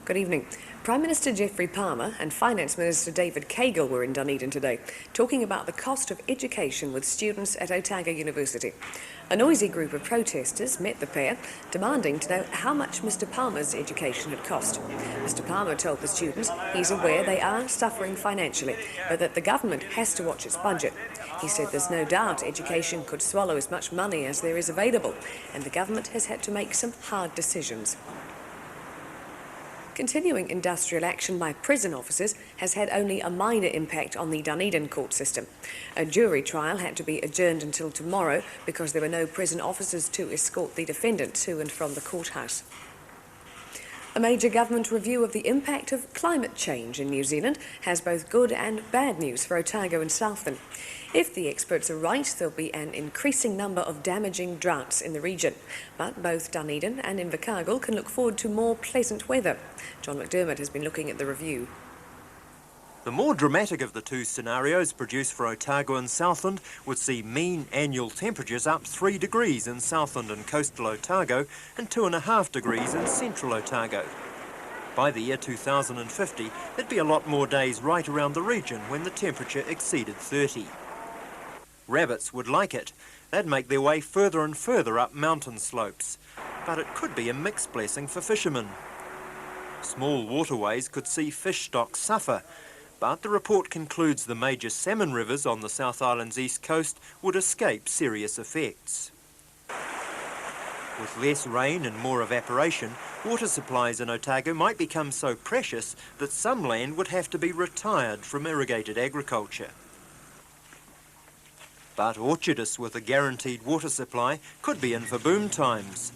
Good evening. Prime Minister Geoffrey Palmer and Finance Minister David Cagle were in Dunedin today, talking about the cost of education with students at Otago University. A noisy group of protesters met the pair, demanding to know how much Mr Palmer's education had cost. Mr Palmer told the students he's aware they are suffering financially, but that the government has to watch its budget. He said there's no doubt education could swallow as much money as there is available, and the government has had to make some hard decisions. Continuing industrial action by prison officers has had only a minor impact on the Dunedin court system. A jury trial had to be adjourned until tomorrow because there were no prison officers to escort the defendant to and from the courthouse. A major government review of the impact of climate change in New Zealand has both good and bad news for Otago and Southland. If the experts are right, there'll be an increasing number of damaging droughts in the region. But both Dunedin and Invercargill can look forward to more pleasant weather. John McDermott has been looking at the review. The more dramatic of the two scenarios produced for Otago and Southland would see mean annual temperatures up 3 degrees in Southland and coastal Otago and 2.5 degrees in central Otago. By the year 2050, there'd be a lot more days right around the region when the temperature exceeded 30. Rabbits would like it. They'd make their way further and further up mountain slopes. But it could be a mixed blessing for fishermen. Small waterways could see fish stocks suffer, but the report concludes the major salmon rivers on the South Island's east coast would escape serious effects. With less rain and more evaporation, water supplies in Otago might become so precious that some land would have to be retired from irrigated agriculture. But orchardists with a guaranteed water supply could be in for boom times.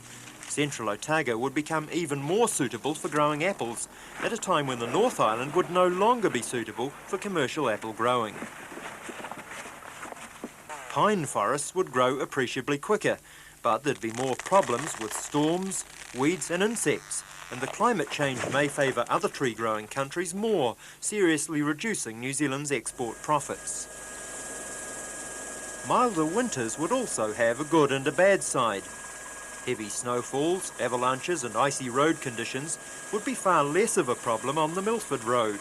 Central Otago would become even more suitable for growing apples at a time when the North Island would no longer be suitable for commercial apple growing. Pine forests would grow appreciably quicker, but there'd be more problems with storms, weeds and insects, and the climate change may favour other tree-growing countries more, seriously reducing New Zealand's export profits. Milder winters would also have a good and a bad side. Heavy snowfalls, avalanches and icy road conditions would be far less of a problem on the Milford Road.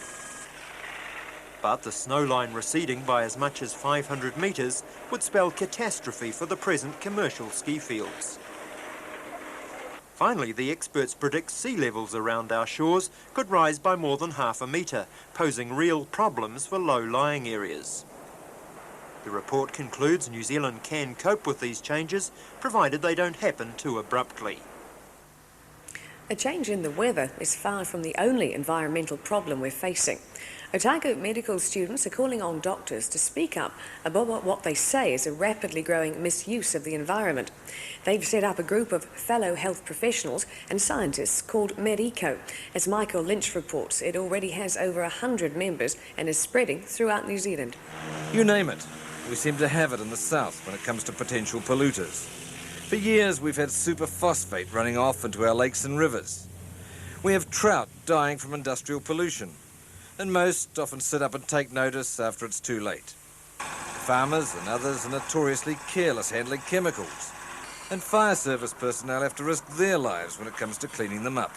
But the snowline receding by as much as 500 metres would spell catastrophe for the present commercial ski fields. Finally, the experts predict sea levels around our shores could rise by more than half a metre, posing real problems for low-lying areas. The report concludes New Zealand can cope with these changes, provided they don't happen too abruptly. A change in the weather is far from the only environmental problem we're facing. Otago Medical Students are calling on doctors to speak up about what they say is a rapidly growing misuse of the environment. They've set up a group of fellow health professionals and scientists called MedEco. As Michael Lynch reports, it already has over 100 members and is spreading throughout New Zealand. You name it. We seem to have it in the south when it comes to potential polluters. For years we've had superphosphate running off into our lakes and rivers. We have trout dying from industrial pollution, and most often sit up and take notice after it's too late. Farmers and others are notoriously careless handling chemicals, and fire service personnel have to risk their lives when it comes to cleaning them up.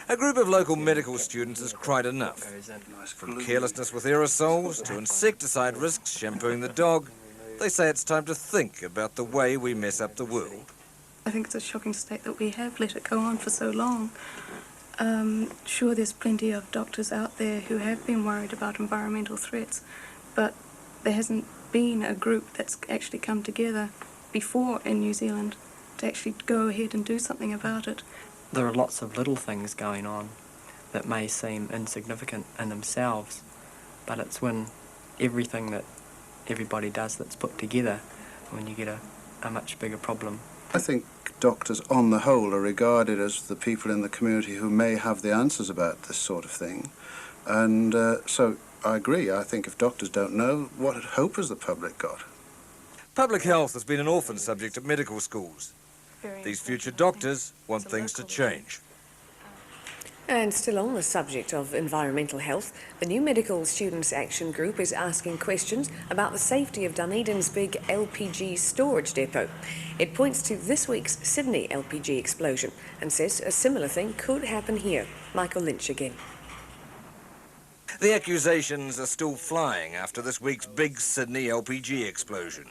A group of local medical students has cried enough. From carelessness with aerosols to insecticide risks shampooing the dog, they say it's time to think about the way we mess up the world. I think it's a shocking state that we have let it go on for so long. Sure, there's plenty of doctors out there who have been worried about environmental threats, but there hasn't been a group that's actually come together before in New Zealand to actually go ahead and do something about it. There are lots of little things going on that may seem insignificant in themselves, but it's when everything that everybody does that's put together when you get a much bigger problem. I think doctors on the whole are regarded as the people in the community who may have the answers about this sort of thing, and so I agree. I think if doctors don't know, what hope has the public got? Public health has been an orphan subject at medical schools. These future doctors want things to change. And still on the subject of environmental health, the new Medical Students Action Group is asking questions about the safety of Dunedin's big LPG storage depot. It points to this week's Sydney LPG explosion and says a similar thing could happen here. Michael Lynch again. The accusations are still flying after this week's big Sydney LPG explosion.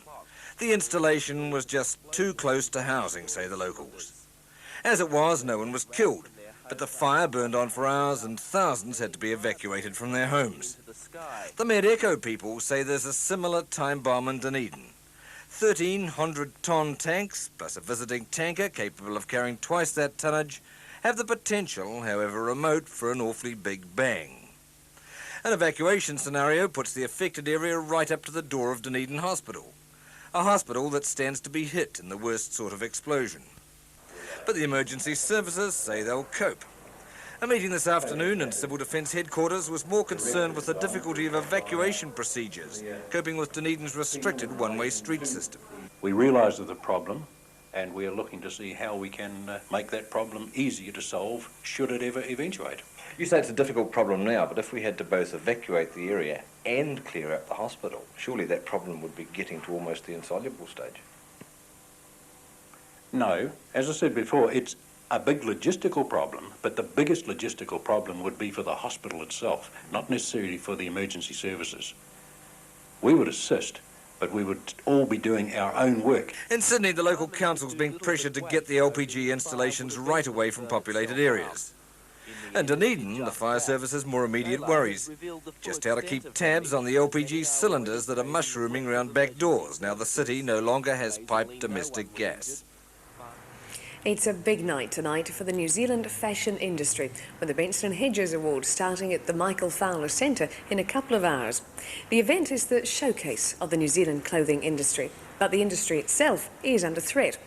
The installation was just too close to housing, say the locals. As it was, no one was killed, but the fire burned on for hours and thousands had to be evacuated from their homes. The Med-Eco people say there's a similar time bomb in Dunedin. 1,300-ton tanks, plus a visiting tanker capable of carrying twice that tonnage, have the potential, however remote, for an awfully big bang. An evacuation scenario puts the affected area right up to the door of Dunedin Hospital, a hospital that stands to be hit in the worst sort of explosion. But the emergency services say they'll cope. A meeting this afternoon in Civil Defence Headquarters was more concerned with the difficulty of evacuation procedures, coping with Dunedin's restricted one-way street system. We realise the problem, and we are looking to see how we can make that problem easier to solve should it ever eventuate. You say it's a difficult problem now, but if we had to both evacuate the area and clear out the hospital, surely that problem would be getting to almost the insoluble stage. No, as I said before, it's a big logistical problem, but the biggest logistical problem would be for the hospital itself, not necessarily for the emergency services. We would assist, but we would all be doing our own work. In Sydney, the local council's being pressured to get the LPG installations right away from populated areas. In Dunedin, the fire service has more immediate worries. Just how to keep tabs on the LPG cylinders that are mushrooming around back doors now the city no longer has piped domestic gas. It's a big night tonight for the New Zealand Fashion Industry, with the Benson and Hedges Awards starting at the Michael Fowler Centre in a couple of hours. The event is the showcase of the New Zealand clothing industry, but the industry itself is under threat.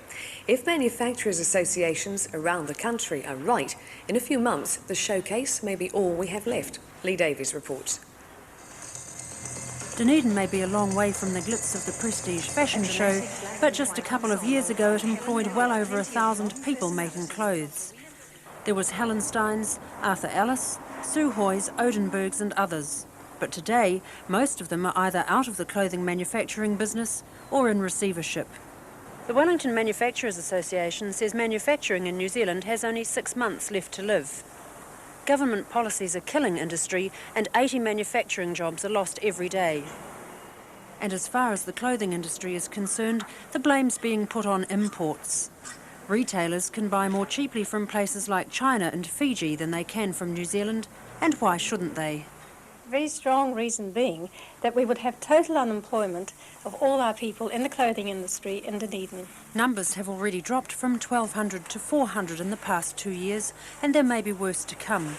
If manufacturers' associations around the country are right, in a few months the showcase may be all we have left. Lee Davies reports. Dunedin may be a long way from the glitz of the prestige fashion show, but just a couple of years ago it employed well over 1,000 people making clothes. There was Hallenstein's, Arthur Ellis, Sue Hoy's, Odenberg's and others. But today, most of them are either out of the clothing manufacturing business or in receivership. The Wellington Manufacturers Association says manufacturing in New Zealand has only 6 months left to live. Government policies are killing industry and 80 manufacturing jobs are lost every day. And as far as the clothing industry is concerned, the blame's being put on imports. Retailers can buy more cheaply from places like China and Fiji than they can from New Zealand, and why shouldn't they? Very strong reason being that we would have total unemployment of all our people in the clothing industry in Dunedin. Numbers have already dropped from 1,200 to 400 in the past 2 years, and there may be worse to come.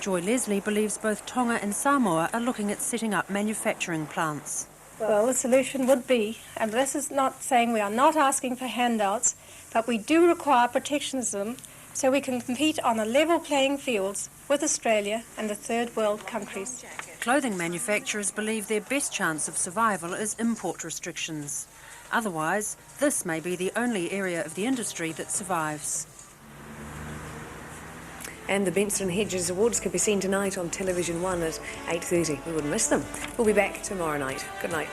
Joy Leslie believes both Tonga and Samoa are looking at setting up manufacturing plants. Well, the solution would be, and this is not saying we are not asking for handouts, but we do require protectionism so we can compete on a level playing field with Australia and the third world countries. Clothing manufacturers believe their best chance of survival is import restrictions. Otherwise, this may be the only area of the industry that survives. And the Benson and Hedges Awards can be seen tonight on Television 1 at 8:30. We wouldn't miss them. We'll be back tomorrow night. Good night.